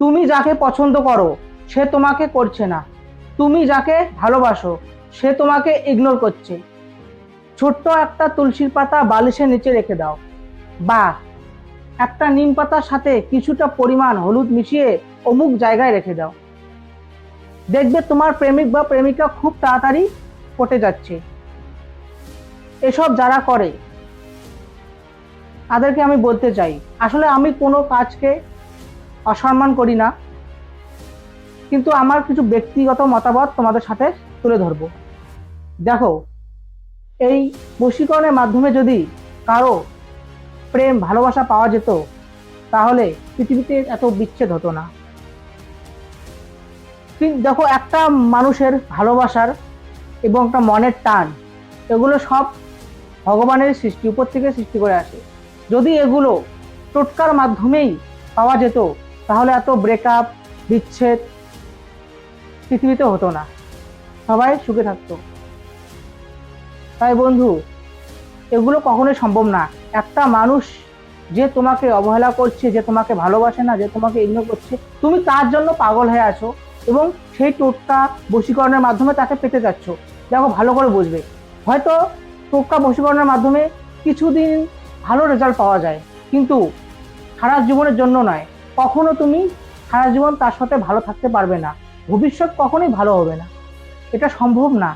তুমি যাকে পছন্দ করো সে তোমাকে করছে না, তুমি যাকে ভালোবাসো সে তোমাকে ইগনোর করছে। ছোট্ট একটা তুলসীর পাতা বালিশের নিচে রেখে দাও, বা একটা নিম পাতার সাথে কিছুটা পরিমাণ হলুদ মিশিয়ে অমুক জায়গায় রেখে দাও। দেখবে তোমার প্রেমিক বা প্রেমিকা খুব তাড়াতাড়ি পটে যাচ্ছে। এসব যারা করে তাদেরকে আমি বলতে চাই, আসলে আমি কোনো কাজকে অসম্মান করি না, কিন্তু আমার কিছু ব্যক্তিগত মতামত তোমাদের সাথে তুলে ধরবো। দেখো, এই বশীকরণের মাধ্যমে যদি কারো প্রেম ভালোবাসা পাওয়া যেত তাহলে পৃথিবীতে এত বিচ্ছেদ হতো না। কিন্তু দেখো, একটা মানুষের ভালোবাসার এবং একটা মনের টান, এগুলো সব ভগবানের সৃষ্টি, উপর থেকে সৃষ্টি করে আসে। যদি এগুলো টোটকার মাধ্যমেই পাওয়া যেত তাহলে এত ব্রেকআপ, বিচ্ছেদ পৃথিবীতে হতো না, সবাই সুখে থাকতো। তাই বন্ধু, এগুলো কখনোই সম্ভব না। একটা মানুষ যে তোমাকে অবহেলা করছে, যে তোমাকে ভালোবাসে না, যে তোমাকে ইগনোর করছে, তুমি তার জন্য পাগল হয়ে আছো এবং সেই টোটকা বশীকরণের মাধ্যমে তাকে পেতে যাচ্ছ। দেখো, ভালো করে বুঝবে, হয়তো টোটকা বশীকরণের মাধ্যমে কিছুদিন ভালো রেজাল্ট পাওয়া যায়, কিন্তু সারা জীবনের জন্য নয়। কখনো তুমি সারা জীবন তার সাথে ভালো থাকতে পারবে না, ভবিষ্যৎ কখনোই ভালো হবে না, এটা সম্ভব না।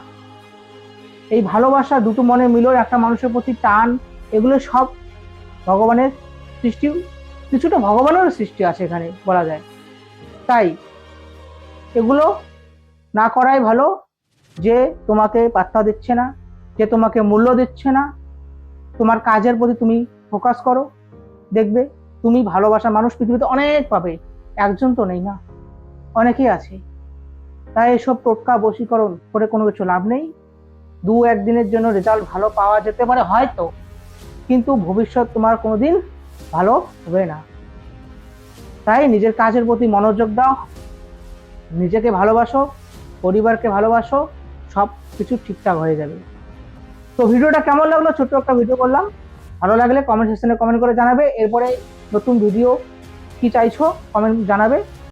এই ভালোবাসা, দুটো মনের মিলন, একটা মানুষের প্রতি টান, এগুলো সব ভগবানের সৃষ্টি, কিছুটা ভগবানেরও সৃষ্টি আছে এখানে বলা যায়। তাই এগুলো না করাই ভালো। যে তোমাকে পাত্তা দিচ্ছে না, যে তোমাকে মূল্য দিচ্ছে না, তোমার কাজের প্রতি তুমি ফোকাস করো, দেখবে তুমি ভালোবাসা মানুষ পৃথিবীতে অনেক পাবে, একজন তো নেই না, অনেকেই আছে। তাই এসব টোটকা বশীকরণ করে কোনো কিছু লাভ নেই। দু একদিনের জন্য রেজাল্ট ভালো পাওয়া যেতে পারে হয়তো, কিন্তু ভবিষ্যৎ তোমার কোনোদিন ভালো হবে না। তাই নিজের কাজের প্রতি মনোযোগ দাও, নিজেকে ভালোবাসো, পরিবারকে ভালোবাসো, সব কিছু ঠিকঠাক হয়ে যাবে। তো ভিডিওটা কেমন লাগলো, ছোট্ট একটা ভিডিও করলাম। ভালো লাগলে কমেন্ট সেকশনে কমেন্ট করে জানাবে। এরপরে নতুন ভিডিও কি চাইছো কমেন্ট জানাবে।